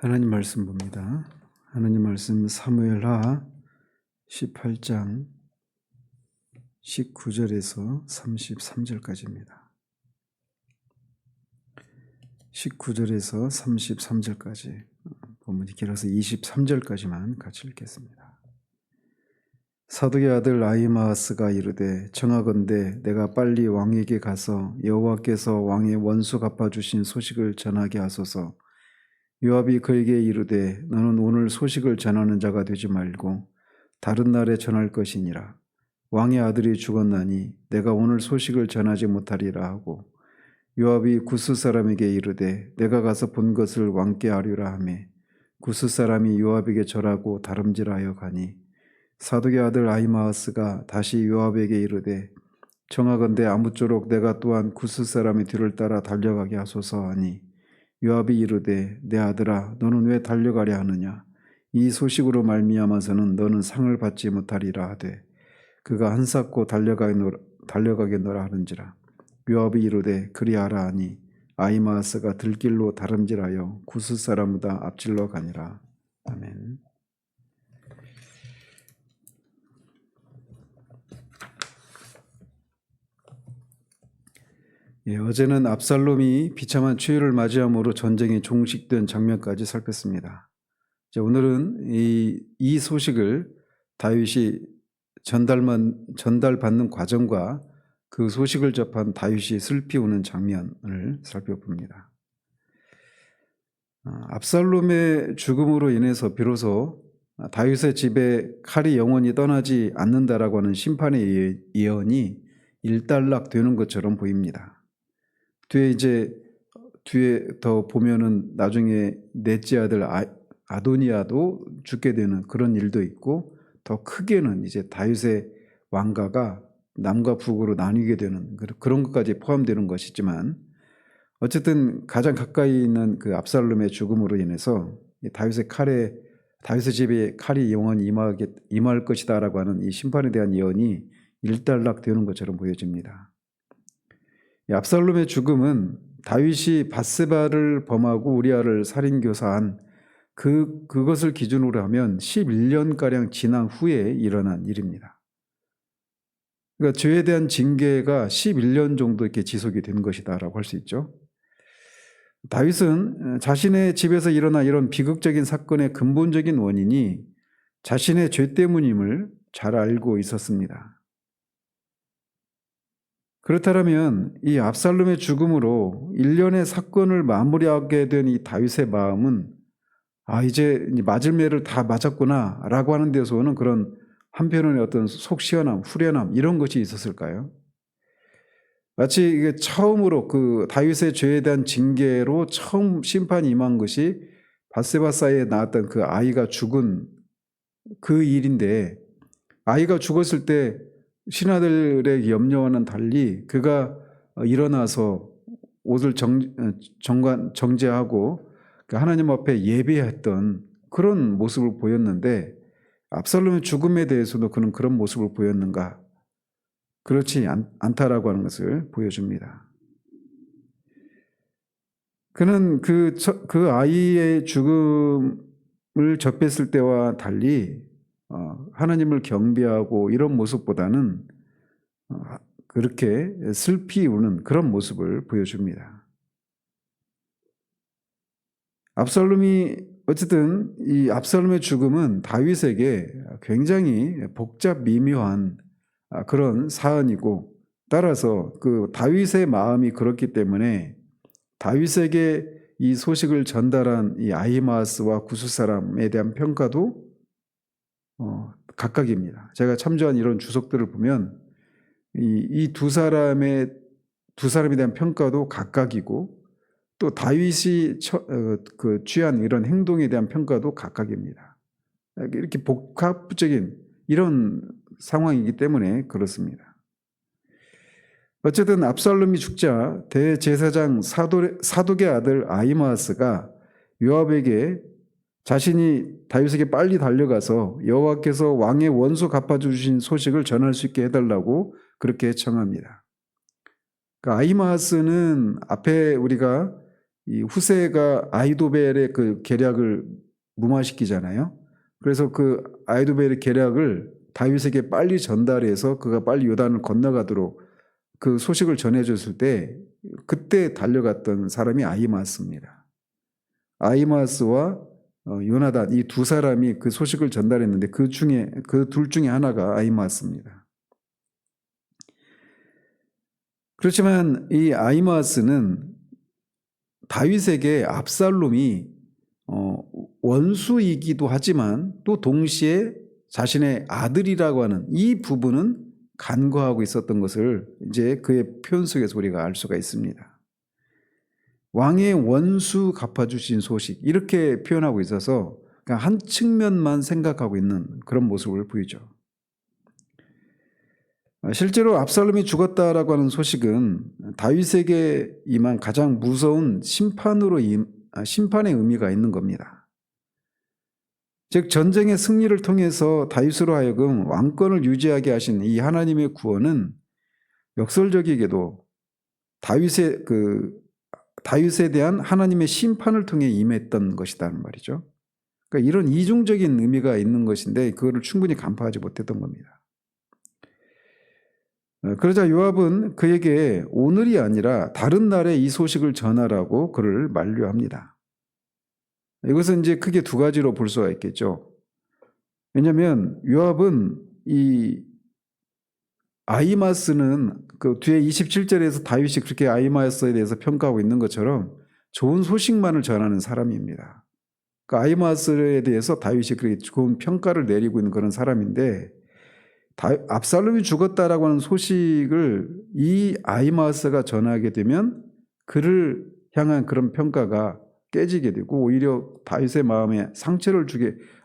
하나님 말씀 봅니다. 하나님 말씀 사무엘하 18장 19절에서 33절까지입니다. 19절에서 33절까지 본문이 길어서 23절까지만 같이 읽겠습니다. 사독의 아들 아히마아스가 이르되 청하건대 내가 빨리 왕에게 가서 여호와께서 왕의 원수 갚아주신 소식을 전하게 하소서. 요압이 그에게 이르되 너는 오늘 소식을 전하는 자가 되지 말고 다른 날에 전할 것이니라. 왕의 아들이 죽었나니 내가 오늘 소식을 전하지 못하리라 하고 요압이 구스 사람에게 이르되 내가 가서 본 것을 왕께 아뢰라 하매 구스 사람이 요압에게 절하고 다름질하여 가니 사독의 아들 아히마아스가 다시 요압에게 이르되 청하건대 아무쪼록 내가 또한 구스 사람의 뒤를 따라 달려가게 하소서 하니 요압이 이르되 내 아들아 너는 왜 달려가려 하느냐 이 소식으로 말미암아서는 너는 상을 받지 못하리라 하되 그가 한사코 달려가겠노라 하는지라. 요압이 이르되 그리하라 하니 아히마아스가 들길로 다름질하여 구스 사람보다 앞질러 가니라. 아멘. 어제는 압살롬이 비참한 추위를 맞이함으로 전쟁이 종식된 장면까지 살폈습니다. 오늘은 이 소식을 다윗이 전달받는 과정과 그 소식을 접한 다윗이 슬피 우는 장면을 살펴봅니다. 압살롬의 죽음으로 인해서 비로소 다윗의 집에 칼이 영원히 떠나지 않는다라고 하는 심판의 예언이 일단락되는 것처럼 보입니다. 뒤에 더 보면은 나중에 넷째 아들 아도니아도 죽게 되는 그런 일도 있고 더 크게는 이제 다윗의 왕가가 남과 북으로 나뉘게 되는 그런 것까지 포함되는 것이지만 어쨌든 가장 가까이 있는 그 압살롬의 죽음으로 인해서 다윗의 집에 칼이 영원히 임할 것이다라고 하는 이 심판에 대한 예언이 일단락되는 것처럼 보여집니다. 압살롬의 죽음은 다윗이 밧세바를 범하고 우리아를 살인교사한 그것을 기준으로 하면 11년가량 지난 후에 일어난 일입니다. 그러니까 죄에 대한 징계가 11년 정도 이렇게 지속이 된 것이다라고 할 수 있죠. 다윗은 자신의 집에서 일어난 이런 비극적인 사건의 근본적인 원인이 자신의 죄 때문임을 잘 알고 있었습니다. 그렇다면 이 압살롬의 죽음으로 일련의 사건을 마무리하게 된 이 다윗의 마음은 이제 맞을 매를 다 맞았구나 라고 하는 데서는 그런 한편의 어떤 속 시원함, 후련함 이런 것이 있었을까요? 마치 이게 처음으로 그 다윗의 죄에 대한 징계로 처음 심판이 임한 것이 밧세바 사이에 낳았던 그 아이가 죽은 그 일인데 아이가 죽었을 때 신하들의 염려와는 달리 그가 일어나서 옷을 정제하고 하나님 앞에 예배했던 그런 모습을 보였는데 압살롬의 죽음에 대해서도 그는 그런 모습을 보였는가? 그렇지 않다라고 하는 것을 보여줍니다. 그는 그 아이의 죽음을 접했을 때와 달리 하나님을 경배하고 이런 모습보다는 그렇게 슬피 우는 그런 모습을 보여줍니다. 어쨌든 이 압살롬의 죽음은 다윗에게 굉장히 복잡 미묘한 그런 사안이고 따라서 그 다윗의 마음이 그렇기 때문에 다윗에게 이 소식을 전달한 이 아히마아스와 구스 사람에 대한 평가도 각각입니다. 제가 참조한 이런 주석들을 보면 이 두 사람에 대한 평가도 각각이고 또 다윗이 취한 이런 행동에 대한 평가도 각각입니다. 이렇게 복합적인 이런 상황이기 때문에 그렇습니다. 어쨌든 압살롬이 죽자 대제사장 사독의 아들 아히마아스가 요압에게 자신이 다윗에게 빨리 달려가서 여호와께서 왕의 원수 갚아주신 소식을 전할 수 있게 해달라고 그렇게 청합니다. 그러니까 아히마아스는 앞에 우리가 이 후세가 아히도벨의 그 계략을 무마시키잖아요. 그래서 그 아히도벨의 계략을 다윗에게 빨리 전달해서 그가 빨리 요단을 건너가도록 그 소식을 전해줬을 때 그때 달려갔던 사람이 아히마스입니다. 아히마스와 요나단 이 두 사람이 그 소식을 전달했는데 그 둘 중에 하나가 아히마스입니다. 그렇지만 이 아히마스는 다윗에게 압살롬이 원수이기도 하지만 또 동시에 자신의 아들이라고 하는 이 부분은 간과하고 있었던 것을 이제 그의 표현 속에서 우리가 알 수가 있습니다. 왕의 원수 갚아주신 소식 이렇게 표현하고 있어서 그냥 한 측면만 생각하고 있는 그런 모습을 보이죠. 실제로 압살롬이 죽었다라고 하는 소식은 다윗에게 임한 가장 무서운 심판의 의미가 있는 겁니다. 즉 전쟁의 승리를 통해서 다윗으로 하여금 왕권을 유지하게 하신 이 하나님의 구원은 역설적이게도 다윗에 대한 하나님의 심판을 통해 임했던 것이라는 말이죠. 그러니까 이런 이중적인 의미가 있는 것인데 그거를 충분히 간파하지 못했던 겁니다. 그러자 요압은 그에게 오늘이 아니라 다른 날에 이 소식을 전하라고 그를 만류합니다. 이것은 이제 크게 두 가지로 볼 수가 있겠죠. 왜냐하면 요압은 이 아히마스는 그 뒤에 27절에서 다윗이 그렇게 아히마스에 대해서 평가하고 있는 것처럼 좋은 소식만을 전하는 사람입니다. 그 아히마스에 대해서 다윗이 그렇게 좋은 평가를 내리고 있는 그런 사람인데 압살롬이 죽었다라고 하는 소식을 이 아히마스가 전하게 되면 그를 향한 그런 평가가 깨지게 되고 오히려 다윗의 마음에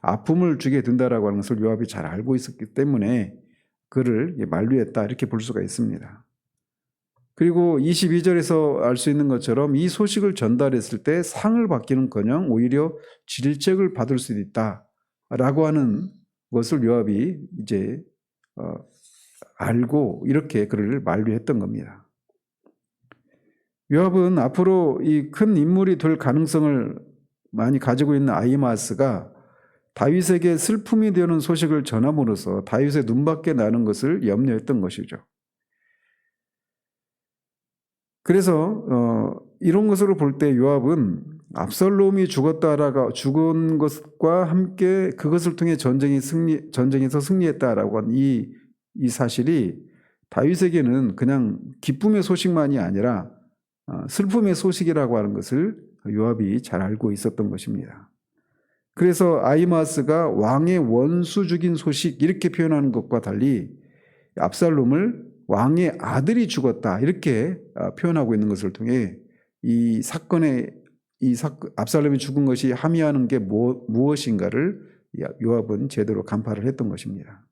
아픔을 주게 된다라고 하는 것을 요압이 잘 알고 있었기 때문에 그를 만류했다 이렇게 볼 수가 있습니다. 그리고 22절에서 알 수 있는 것처럼 이 소식을 전달했을 때 상을 받기는커녕 오히려 질책을 받을 수도 있다라고 하는 것을 요압이 이제 알고 이렇게 그를 만류했던 겁니다. 요압은 앞으로 이 큰 인물이 될 가능성을 많이 가지고 있는 아히마스가 다윗에게 슬픔이 되는 소식을 전함으로써 다윗의 눈밖에 나는 것을 염려했던 것이죠. 그래서 이런 것으로 볼 때 요압은 압살롬이 죽은 것과 함께 그것을 통해 전쟁에서 승리했다라고 한 이 사실이 다윗에게는 그냥 기쁨의 소식만이 아니라 슬픔의 소식이라고 하는 것을 요압이 잘 알고 있었던 것입니다. 그래서 아히마스가 왕의 원수 죽인 소식 이렇게 표현하는 것과 달리 압살롬을 왕의 아들이 죽었다 이렇게 표현하고 있는 것을 통해 압살롬이 죽은 것이 함의하는 게 무엇인가를 요압은 제대로 간파를 했던 것입니다.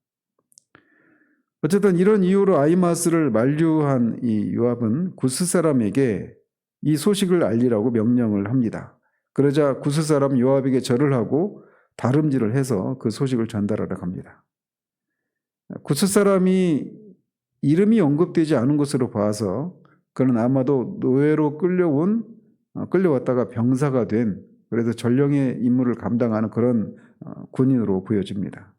어쨌든 이런 이유로 아히마스를 만류한 이 요압은 구스 사람에게 이 소식을 알리라고 명령을 합니다. 그러자 구스 사람 요압에게 절을 하고 다름질을 해서 그 소식을 전달하러 갑니다. 구스 사람이 이름이 언급되지 않은 것으로 봐서 그는 아마도 노예로 끌려왔다가 병사가 된 그래서 전령의 임무를 감당하는 그런 군인으로 보여집니다.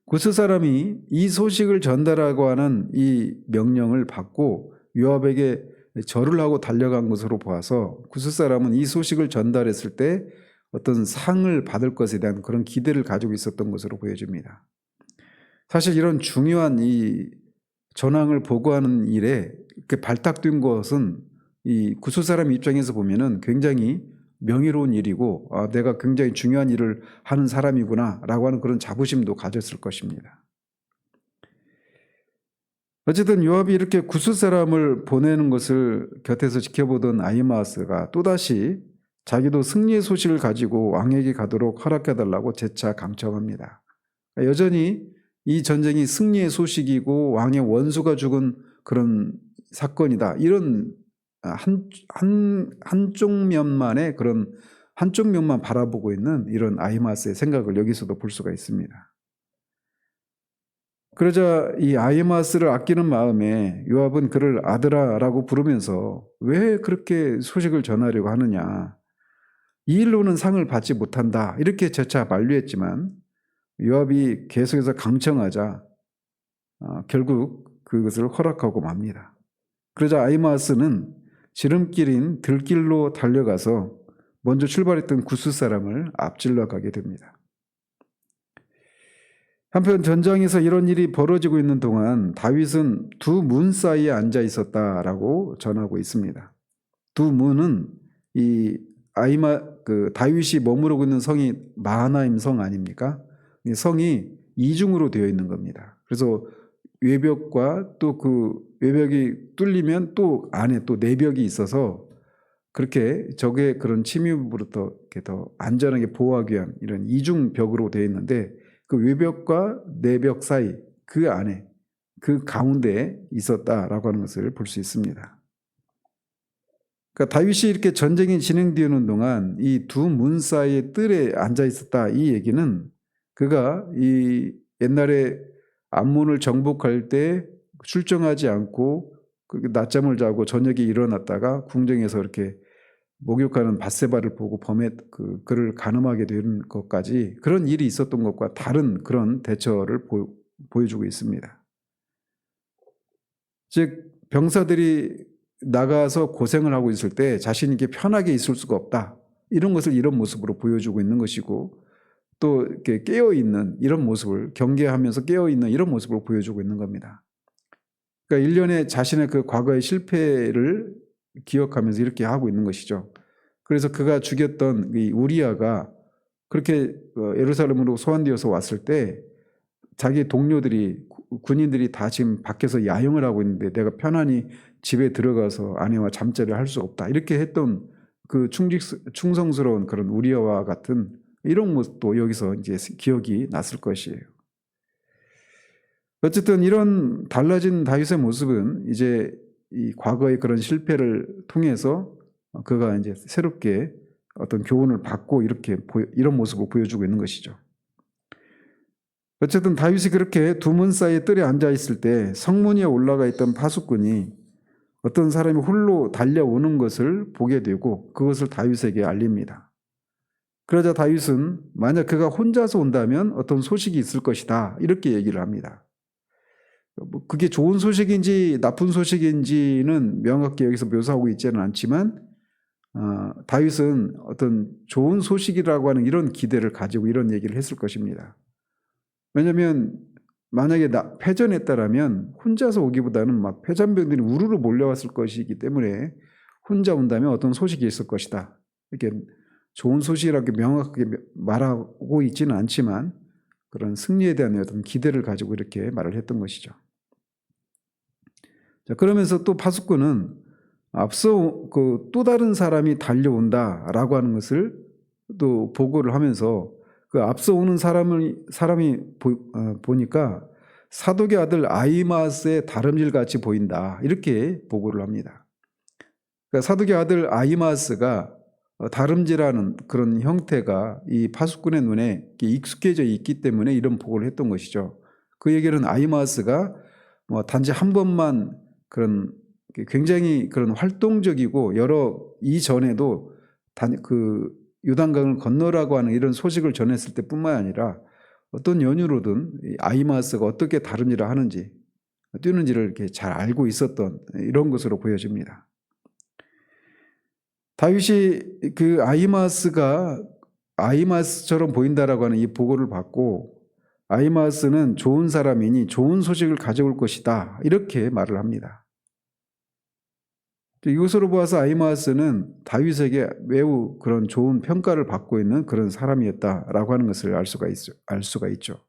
구스 사람이 이 소식을 전달하고 하는 이 명령을 받고 요압에게 절을 하고 달려간 것으로 보아서 구스 사람은 이 소식을 전달했을 때 어떤 상을 받을 것에 대한 그런 기대를 가지고 있었던 것으로 보여집니다. 사실 이런 중요한 이 전황을 보고하는 일에 이렇게 발탁된 것은 이 구스 사람 입장에서 보면은 굉장히 명예로운 일이고 내가 굉장히 중요한 일을 하는 사람이구나 라고 하는 그런 자부심도 가졌을 것입니다. 어쨌든 요압이 이렇게 구스 사람을 보내는 것을 곁에서 지켜보던 아히마스가 또다시 자기도 승리의 소식을 가지고 왕에게 가도록 허락해달라고 재차 강청합니다. 여전히 이 전쟁이 승리의 소식이고 왕의 원수가 죽은 그런 사건이다. 이런 한쪽 면만의 그런 한쪽 면만 바라보고 있는 이런 아히마스의 생각을 여기서도 볼 수가 있습니다. 그러자 이 아히마아스를 아끼는 마음에 요압은 그를 아들아라고 부르면서 왜 그렇게 소식을 전하려고 하느냐. 이 일로는 상을 받지 못한다. 이렇게 재차 만류했지만 요압이 계속해서 강청하자 결국 그것을 허락하고 맙니다. 그러자 아히마아스는 지름길인 들길로 달려가서 먼저 출발했던 구스 사람을 앞질러 가게 됩니다. 한편 전장에서 이런 일이 벌어지고 있는 동안 다윗은 두 문 사이에 앉아 있었다라고 전하고 있습니다. 두 문은 이 다윗이 머무르고 있는 성이 마하나임 성 아닙니까? 이 성이 이중으로 되어 있는 겁니다. 그래서 외벽과 또 그 외벽이 뚫리면 또 안에 또 내벽이 있어서 그렇게 적의 그런 침입으로부터 이렇게 더 안전하게 보호하기 위한 이런 이중벽으로 되어 있는데 그 외벽과 내벽 사이 그 안에 그 가운데에 있었다라고 하는 것을 볼 수 있습니다. 그러니까 다윗이 이렇게 전쟁이 진행되는 동안 이 두 문 사이의 뜰에 앉아 있었다 이 얘기는 그가 이 옛날에 암몬을 정복할 때 출정하지 않고 낮잠을 자고 저녁에 일어났다가 궁정에서 이렇게 목욕하는 밧세바를 보고 범에 그를 간음하게 된 것까지 그런 일이 있었던 것과 다른 그런 대처를 보여주고 있습니다. 즉 병사들이 나가서 고생을 하고 있을 때 자신에게 편하게 있을 수가 없다. 이런 것을 이런 모습으로 보여주고 있는 것이고 또 이렇게 깨어있는 이런 모습을 경계하면서 깨어있는 이런 모습을 보여주고 있는 겁니다. 그러니까 일련의 자신의 그 과거의 실패를 기억하면서 이렇게 하고 있는 것이죠. 그래서 그가 죽였던 이 우리아가 그렇게 예루살렘으로 소환되어서 왔을 때 자기 동료들이 군인들이 다 지금 밖에서 야영을 하고 있는데 내가 편안히 집에 들어가서 아내와 잠자리를 할 수 없다. 이렇게 했던 그 충성스러운 그런 우리아와 같은 이런 모습도 여기서 이제 기억이 났을 것이에요. 어쨌든 이런 달라진 다윗의 모습은 이제 이 과거의 그런 실패를 통해서 그가 이제 새롭게 어떤 교훈을 받고 이렇게 이런 모습을 보여주고 있는 것이죠. 어쨌든 다윗이 그렇게 두 문 사이에 뜰에 앉아 있을 때 성문 위에 올라가 있던 파수꾼이 어떤 사람이 홀로 달려오는 것을 보게 되고 그것을 다윗에게 알립니다. 그러자 다윗은 만약 그가 혼자서 온다면 어떤 소식이 있을 것이다 이렇게 얘기를 합니다. 그게 좋은 소식인지 나쁜 소식인지는 명확히 여기서 묘사하고 있지는 않지만 다윗은 어떤 좋은 소식이라고 하는 이런 기대를 가지고 이런 얘기를 했을 것입니다. 왜냐하면 만약에 패전했다라면 혼자서 오기보다는 막 패전병들이 우르르 몰려왔을 것이기 때문에 혼자 온다면 어떤 소식이 있을 것이다. 이렇게 좋은 소식이라고 명확하게 말하고 있지는 않지만 그런 승리에 대한 어떤 기대를 가지고 이렇게 말을 했던 것이죠. 자, 그러면서 또 파수꾼은 앞서 또 다른 사람이 달려온다라고 하는 것을 또 보고를 하면서 그 앞서 오는 사람이 보니까 사독의 아들 아히마스의 다름질 같이 보인다 이렇게 보고를 합니다. 그러니까 사독의 아들 아히마스가 다름질하는 그런 형태가 이 파수꾼의 눈에 익숙해져 있기 때문에 이런 보고를 했던 것이죠. 그 얘기는 아히마스가 단지 한 번만 그런 굉장히 그런 활동적이고 이전에도 그 요단강을 건너라고 하는 이런 소식을 전했을 때뿐만 아니라 어떤 연유로든 아히마스가 어떻게 다름질을 하는지 뛰는지를 이렇게 잘 알고 있었던 이런 것으로 보여집니다. 다윗이 그 아히마스처럼 보인다라고 하는 이 보고를 받고 아히마스는 좋은 사람이니 좋은 소식을 가져올 것이다 이렇게 말을 합니다. 이것으로 보아서 아히마스는 다윗에게 매우 그런 좋은 평가를 받고 있는 그런 사람이었다라고 하는 것을 알 수가 있죠.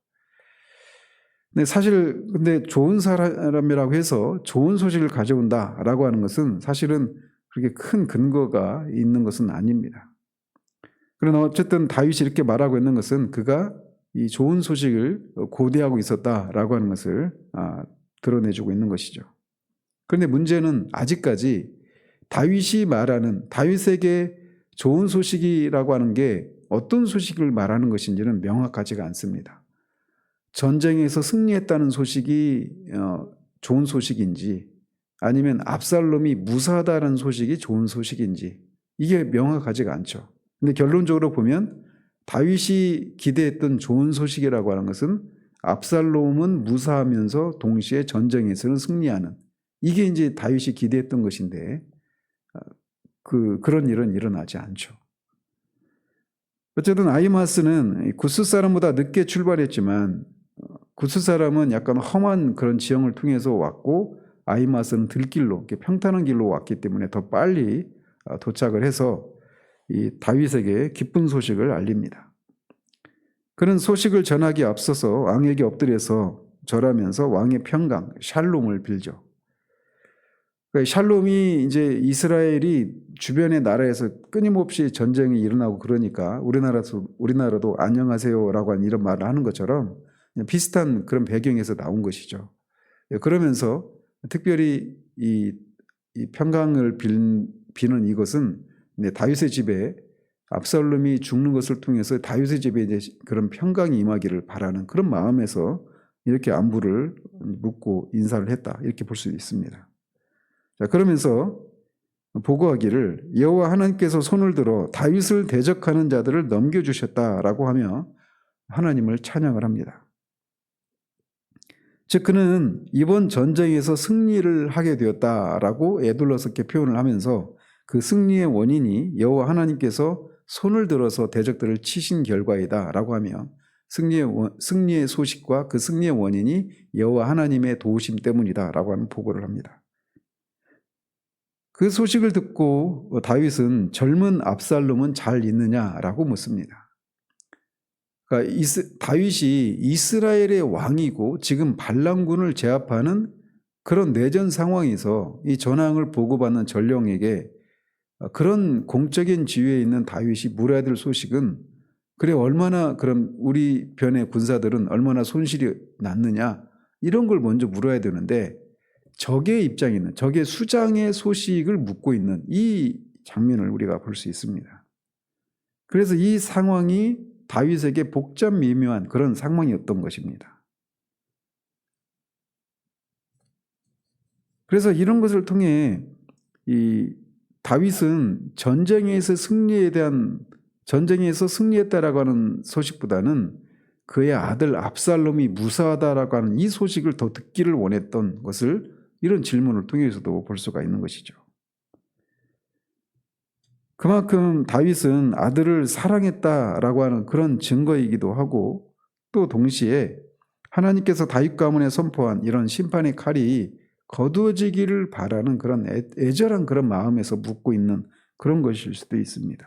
근데 사실 좋은 사람이라고 해서 좋은 소식을 가져온다라고 하는 것은 사실은 그렇게 큰 근거가 있는 것은 아닙니다. 그러나 어쨌든 다윗이 이렇게 말하고 있는 것은 그가 이 좋은 소식을 고대하고 있었다라고 하는 것을 드러내주고 있는 것이죠. 그런데 문제는 아직까지 다윗이 말하는 다윗에게 좋은 소식이라고 하는 게 어떤 소식을 말하는 것인지는 명확하지가 않습니다. 전쟁에서 승리했다는 소식이 좋은 소식인지 아니면 압살롬이 무사하다는 소식이 좋은 소식인지 이게 명확하지가 않죠. 근데 결론적으로 보면 다윗이 기대했던 좋은 소식이라고 하는 것은 압살롬은 무사하면서 동시에 전쟁에서는 승리하는 이게 이제 다윗이 기대했던 것인데 그런 일은 일어나지 않죠. 어쨌든 아히마스는 구스 사람보다 늦게 출발했지만 구스 사람은 약간 험한 그런 지형을 통해서 왔고 아히마스는 들길로 평탄한 길로 왔기 때문에 더 빨리 도착을 해서 이 다윗에게 기쁜 소식을 알립니다. 그런 소식을 전하기에 앞서서 왕에게 엎드려서 절하면서 왕의 평강 샬롬을 빌죠. 그러니까 샬롬이 이제 이스라엘이 주변의 나라에서 끊임없이 전쟁이 일어나고 그러니까 우리나라도 안녕하세요라고 하는 이런 말을 하는 것처럼 비슷한 그런 배경에서 나온 것이죠. 그러면서 특별히 이 평강을 비는 이것은 다윗의 집에 압살롬이 죽는 것을 통해서 다윗의 집에 이제 그런 평강이 임하기를 바라는 그런 마음에서 이렇게 안부를 묻고 인사를 했다 이렇게 볼 수 있습니다. 자, 그러면서 보고하기를 여호와 하나님께서 손을 들어 다윗을 대적하는 자들을 넘겨주셨다라고 하며 하나님을 찬양을 합니다. 즉 그는 이번 전쟁에서 승리를 하게 되었다라고 에둘러스럽게 표현을 하면서 그 승리의 원인이 여호와 하나님께서 손을 들어서 대적들을 치신 결과이다라고 하며 승리의 소식과 그 승리의 원인이 여호와 하나님의 도우심 때문이다라고 하는 보고를 합니다. 그 소식을 듣고 다윗은 젊은 압살롬은 잘 있느냐라고 묻습니다. 그러니까 다윗이 이스라엘의 왕이고 지금 반란군을 제압하는 그런 내전 상황에서 이 전황을 보고받는 전령에게 그런 공적인 지위에 있는 다윗이 물어야 될 소식은 그래 얼마나 그럼 우리 편의 군사들은 얼마나 손실이 났느냐 이런 걸 먼저 물어야 되는데 적의 입장에 있는 적의 수장의 소식을 묻고 있는 이 장면을 우리가 볼 수 있습니다. 그래서 이 상황이 다윗에게 복잡 미묘한 그런 상황이었던 것입니다. 그래서 이런 것을 통해 이 다윗은 전쟁에서 승리했다라고 하는 소식보다는 그의 아들 압살롬이 무사하다라고 하는 이 소식을 더 듣기를 원했던 것을 이런 질문을 통해서도 볼 수가 있는 것이죠. 그만큼 다윗은 아들을 사랑했다라고 하는 그런 증거이기도 하고 또 동시에 하나님께서 다윗 가문에 선포한 이런 심판의 칼이 거두어지기를 바라는 그런 애절한 그런 마음에서 묻고 있는 그런 것일 수도 있습니다.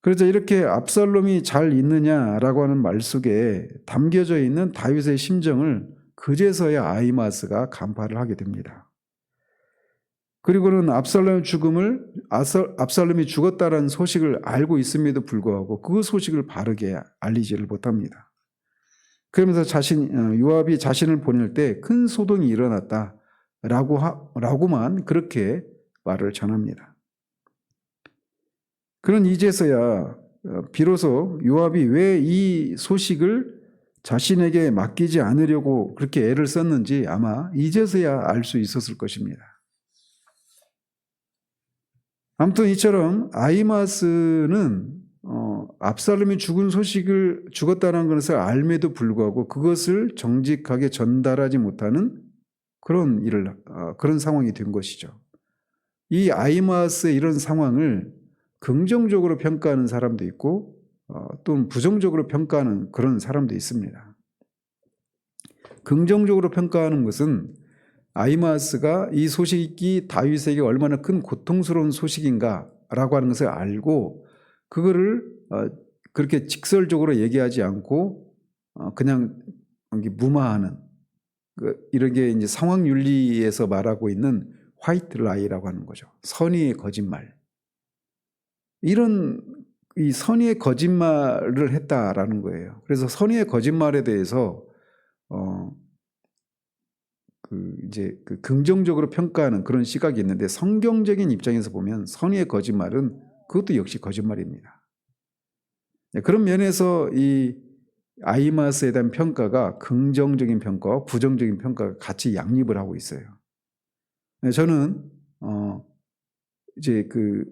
그래서 이렇게 압살롬이 잘 있느냐라고 하는 말 속에 담겨져 있는 다윗의 심정을 그제서야 아히마스가 간파를 하게 됩니다. 그리고는 압살롬이 죽었다는 소식을 알고 있음에도 불구하고 그 소식을 바르게 알리지를 못합니다. 그러면서 요압이 자신을 보낼 때 큰 소동이 일어났다라고만 그렇게 말을 전합니다. 그런 이제서야 비로소 요압이 왜 이 소식을 자신에게 맡기지 않으려고 그렇게 애를 썼는지 아마 이제서야 알 수 있었을 것입니다. 아무튼 이처럼 아히마스는 압살롬이 죽었다는 것을 알매도 불구하고 그것을 정직하게 전달하지 못하는 그런 상황이 된 것이죠. 이 아히마스의 이런 상황을 긍정적으로 평가하는 사람도 있고 또는 부정적으로 평가하는 그런 사람도 있습니다. 긍정적으로 평가하는 것은 아히마스가 이 소식이 다윗에게 얼마나 큰 고통스러운 소식인가라고 하는 것을 알고 그거를 그렇게 직설적으로 얘기하지 않고 그냥 무마하는 이런 게 이제 상황 윤리에서 말하고 있는 화이트 라이라고 하는 거죠. 선의의 거짓말. 이 선의의 거짓말을 했다라는 거예요. 그래서 선의의 거짓말에 대해서 이제 긍정적으로 평가하는 그런 시각이 있는데 성경적인 입장에서 보면 선의의 거짓말은 그것도 역시 거짓말입니다. 그런 면에서 이 아히마아스에 대한 평가가 긍정적인 평가와 부정적인 평가가 같이 양립을 하고 있어요. 저는 이제 그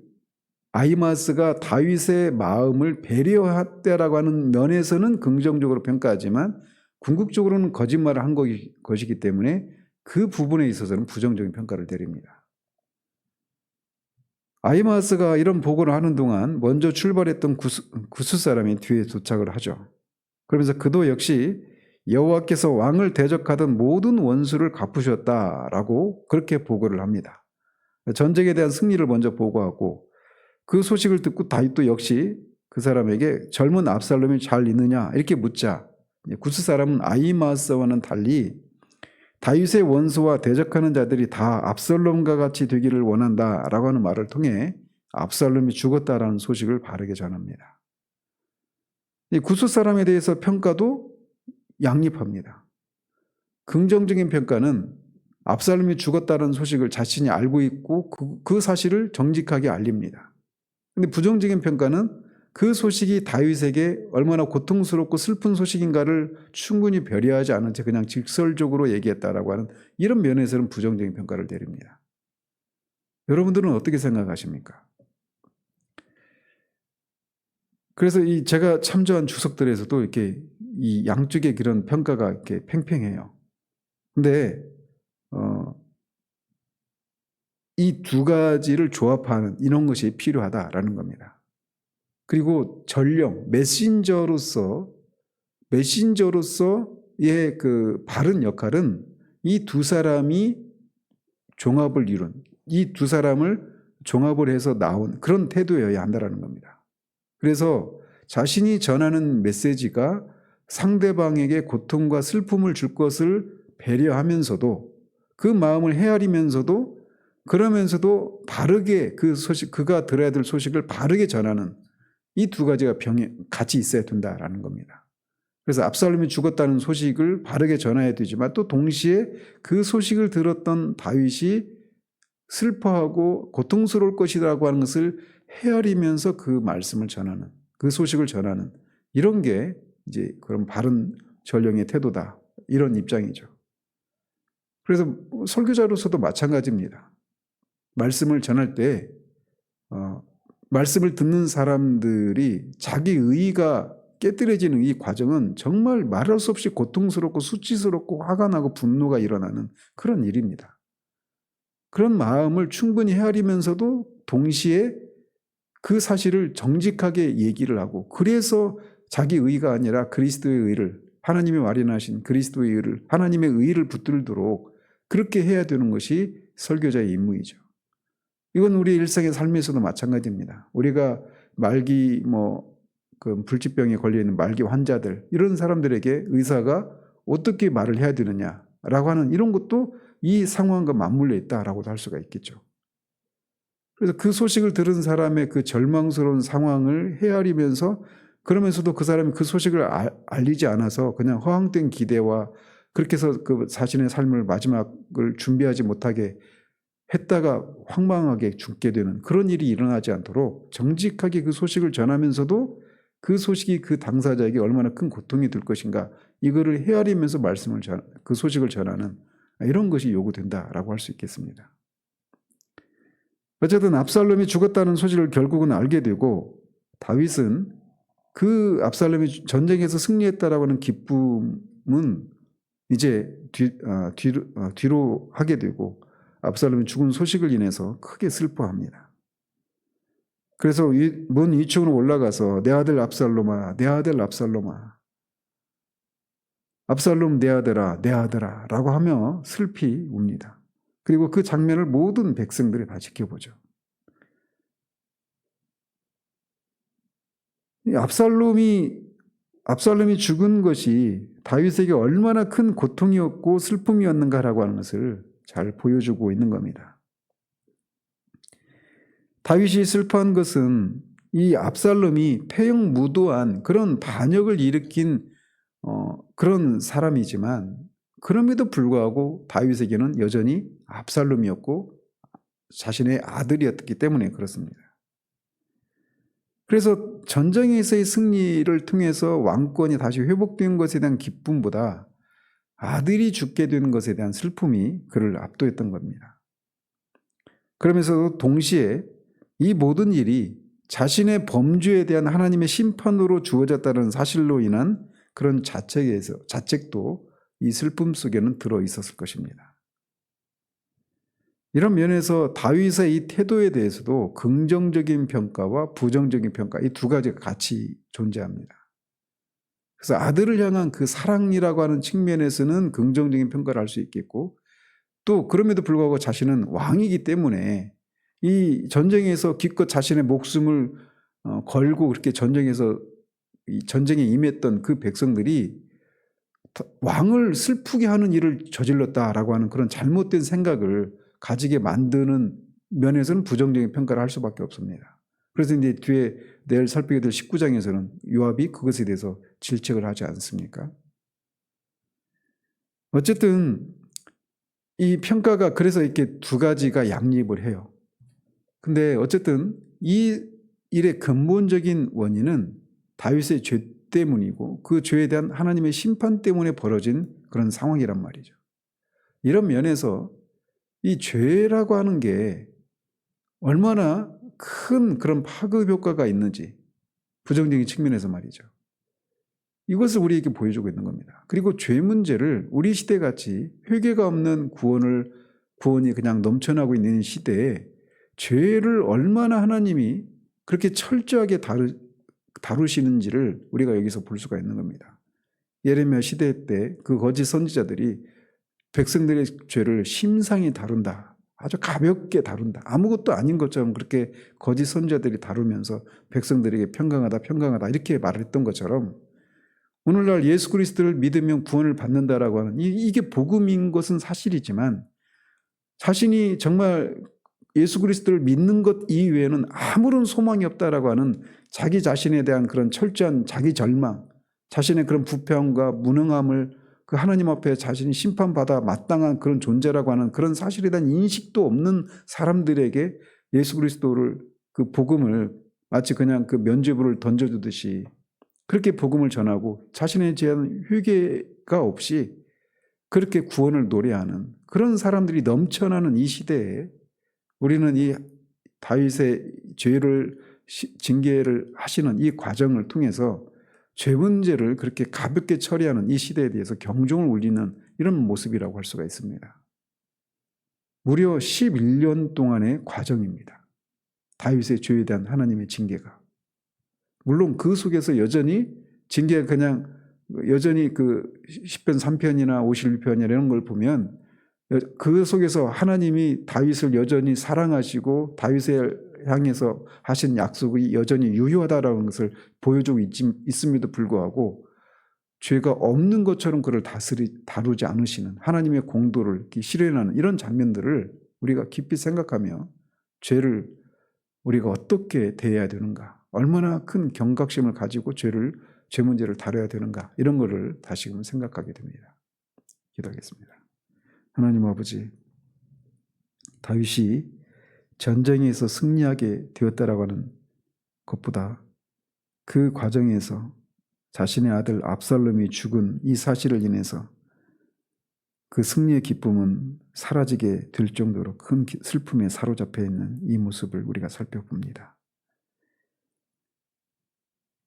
아히마아스가 다윗의 마음을 배려했다라고 하는 면에서는 긍정적으로 평가하지만 궁극적으로는 거짓말을 한 것이기 때문에 그 부분에 있어서는 부정적인 평가를 내립니다. 아히마아스가 이런 보고를 하는 동안 먼저 출발했던 구스 사람이 뒤에 도착을 하죠. 그러면서 그도 역시 여호와께서 왕을 대적하던 모든 원수를 갚으셨다라고 그렇게 보고를 합니다. 전쟁에 대한 승리를 먼저 보고하고 그 소식을 듣고 다윗도 역시 그 사람에게 젊은 압살롬이 잘 있느냐 이렇게 묻자 구스 사람은 아히마아스와는 달리 다윗의 원수와 대적하는 자들이 다 압살롬과 같이 되기를 원한다라고 하는 말을 통해 압살롬이 죽었다라는 소식을 바르게 전합니다. 이 구스 사람에 대해서 평가도 양립합니다. 긍정적인 평가는 압살롬이 죽었다는 소식을 자신이 알고 있고 그 사실을 정직하게 알립니다. 근데 부정적인 평가는 그 소식이 다윗에게 얼마나 고통스럽고 슬픈 소식인가를 충분히 배려하지 않은 채 그냥 직설적으로 얘기했다라고 하는 이런 면에서는 부정적인 평가를 내립니다. 여러분들은 어떻게 생각하십니까? 그래서 제가 참조한 주석들에서도 이렇게 이 양쪽의 그런 평가가 이렇게 팽팽해요. 근데 이 두 가지를 조합하는 이런 것이 필요하다라는 겁니다. 그리고 전령, 메신저로서의 그 바른 역할은 이 두 사람이 종합을 이룬, 이 두 사람을 종합을 해서 나온 그런 태도여야 한다는 겁니다. 그래서 자신이 전하는 메시지가 상대방에게 고통과 슬픔을 줄 것을 배려하면서도 그 마음을 헤아리면서도 그러면서도 바르게 그 소식, 그가 들어야 될 소식을 바르게 전하는 이 두 가지가 같이 있어야 된다라는 겁니다. 그래서 압살롬이 죽었다는 소식을 바르게 전해야 되지만 또 동시에 그 소식을 들었던 다윗이 슬퍼하고 고통스러울 것이라고 하는 것을 헤아리면서 그 말씀을 전하는, 그 소식을 전하는 이런 게 이제 그런 바른 전령의 태도다. 이런 입장이죠. 그래서 설교자로서도 마찬가지입니다. 말씀을 전할 때 말씀을 듣는 사람들이 자기 의의가 깨뜨려지는 이 과정은 정말 말할 수 없이 고통스럽고 수치스럽고 화가 나고 분노가 일어나는 그런 일입니다. 그런 마음을 충분히 헤아리면서도 동시에 그 사실을 정직하게 얘기를 하고 그래서 자기 의의가 아니라 그리스도의 의의를 하나님이 마련하신 그리스도의 의의를 하나님의 의의를 붙들도록 그렇게 해야 되는 것이 설교자의 임무이죠. 이건 우리 일상의 삶에서도 마찬가지입니다. 우리가 말기 그 불치병에 걸려있는 말기 환자들 이런 사람들에게 의사가 어떻게 말을 해야 되느냐라고 하는 이런 것도 이 상황과 맞물려 있다라고도 할 수가 있겠죠. 그래서 그 소식을 들은 사람의 그 절망스러운 상황을 헤아리면서 그러면서도 그 사람이 그 소식을 알리지 않아서 그냥 허황된 기대와 그렇게 해서 그 자신의 삶을 마지막을 준비하지 못하게 했다가 황망하게 죽게 되는 그런 일이 일어나지 않도록 정직하게 그 소식을 전하면서도 그 소식이 그 당사자에게 얼마나 큰 고통이 될 것인가 이거를 헤아리면서 그 소식을 전하는 이런 것이 요구된다라고 할 수 있겠습니다. 어쨌든 압살롬이 죽었다는 소식을 결국은 알게 되고 다윗은 그 압살롬이 전쟁에서 승리했다라고 하는 기쁨은 이제 뒤로 하게 되고 압살롬이 죽은 소식을 인해서 크게 슬퍼합니다. 그래서 문 위층으로 올라가서 내 아들 압살롬아, 내 아들 압살롬아, 압살롬 내 아들아, 내 아들아 라고 하며 슬피 웁니다. 그리고 그 장면을 모든 백성들이 다 지켜보죠. 압살롬이 죽은 것이 다윗에게 얼마나 큰 고통이었고 슬픔이었는가라고 하는 것을 잘 보여주고 있는 겁니다. 다윗이 슬퍼한 것은 이 압살롬이 패역무도한 그런 반역을 일으킨 그런 사람이지만 그럼에도 불구하고 다윗에게는 여전히 압살롬이었고 자신의 아들이었기 때문에 그렇습니다. 그래서 전쟁에서의 승리를 통해서 왕권이 다시 회복된 것에 대한 기쁨보다 아들이 죽게 되는 것에 대한 슬픔이 그를 압도했던 겁니다. 그러면서도 동시에 이 모든 일이 자신의 범죄에 대한 하나님의 심판으로 주어졌다는 사실로 인한 그런 자책도 이 슬픔 속에는 들어 있었을 것입니다. 이런 면에서 다윗의 이 태도에 대해서도 긍정적인 평가와 부정적인 평가, 이 두 가지가 같이 존재합니다. 그래서 아들을 향한 그 사랑이라고 하는 측면에서는 긍정적인 평가를 할 수 있겠고, 또 그럼에도 불구하고 자신은 왕이기 때문에 이 전쟁에서 기껏 자신의 목숨을 걸고 그렇게 전쟁에 임했던 그 백성들이 왕을 슬프게 하는 일을 저질렀다라고 하는 그런 잘못된 생각을 가지게 만드는 면에서는 부정적인 평가를 할 수밖에 없습니다. 그래서 이제 뒤에 내일 살피게 될 19장에서는 요압이 그것에 대해서 질책을 하지 않습니까? 어쨌든 이 평가가 그래서 이렇게 두 가지가 양립을 해요. 근데 어쨌든 이 일의 근본적인 원인은 다윗의 죄 때문이고 그 죄에 대한 하나님의 심판 때문에 벌어진 그런 상황이란 말이죠. 이런 면에서 이 죄라고 하는 게 얼마나 큰 그런 파급 효과가 있는지 부정적인 측면에서 말이죠. 이것을 우리에게 보여주고 있는 겁니다. 그리고 죄 문제를 우리 시대같이 회개가 없는 구원이 그냥 넘쳐나고 있는 시대에 죄를 얼마나 하나님이 그렇게 철저하게 다루시는지를 우리가 여기서 볼 수가 있는 겁니다. 예레미야 시대 때 그 거짓 선지자들이 백성들의 죄를 심상히 다룬다. 아주 가볍게 다룬다. 아무것도 아닌 것처럼 그렇게 거짓 선지자들이 다루면서 백성들에게 평강하다 이렇게 말했던 것처럼 오늘날 예수 그리스도를 믿으면 구원을 받는다라고 하는 이게 복음인 것은 사실이지만 자신이 정말 예수 그리스도를 믿는 것 이외에는 아무런 소망이 없다라고 하는 자기 자신에 대한 그런 철저한 자기 절망, 자신의 그런 부패함과 무능함을 그 하나님 앞에 자신이 심판받아 마땅한 그런 존재라고 하는 그런 사실에 대한 인식도 없는 사람들에게 예수 그리스도를 그 복음을 마치 그냥 그 면죄부를 던져주듯이 그렇게 복음을 전하고 자신에 대한 회개가 없이 그렇게 구원을 노래하는 그런 사람들이 넘쳐나는 이 시대에 우리는 이 다윗의 죄를 징계를 하시는 이 과정을 통해서 죄 문제를 그렇게 가볍게 처리하는 이 시대에 대해서 경종을 울리는 이런 모습이라고 할 수가 있습니다. 무려 11년 동안의 과정입니다. 다윗의 죄에 대한 하나님의 징계가. 물론 그 속에서 여전히 징계가 그냥 여전히 그 10편 3편이나 51편이나 이런 걸 보면 그 속에서 하나님이 다윗을 여전히 사랑하시고 다윗을 향해서 하신 약속이 여전히 유효하다라는 것을 보여주고 있음에도 불구하고 죄가 없는 것처럼 그를 다루지 않으시는 하나님의 공도를 실현하는 이런 장면들을 우리가 깊이 생각하며 죄를 우리가 어떻게 대해야 되는가, 얼마나 큰 경각심을 가지고 죄 문제를 다뤄야 되는가, 이런 거를 다시금 생각하게 됩니다. 기도하겠습니다. 하나님 아버지, 다윗이 전쟁에서 승리하게 되었다라고 하는 것보다 그 과정에서 자신의 아들 압살롬이 죽은 이 사실을 인해서 그 승리의 기쁨은 사라지게 될 정도로 큰 슬픔에 사로잡혀 있는 이 모습을 우리가 살펴봅니다.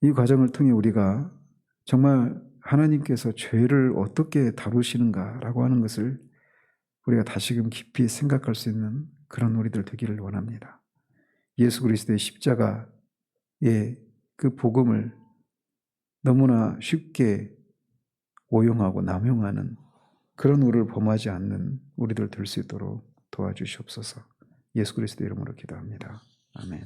이 과정을 통해 우리가 정말 하나님께서 죄를 어떻게 다루시는가라고 하는 것을 우리가 다시금 깊이 생각할 수 있는 그런 우리들 되기를 원합니다. 예수 그리스도의 십자가의 그 복음을 너무나 쉽게 오용하고 남용하는 그런 우를 범하지 않는 우리들 될 수 있도록 도와주시옵소서. 예수 그리스도 이름으로 기도합니다. 아멘.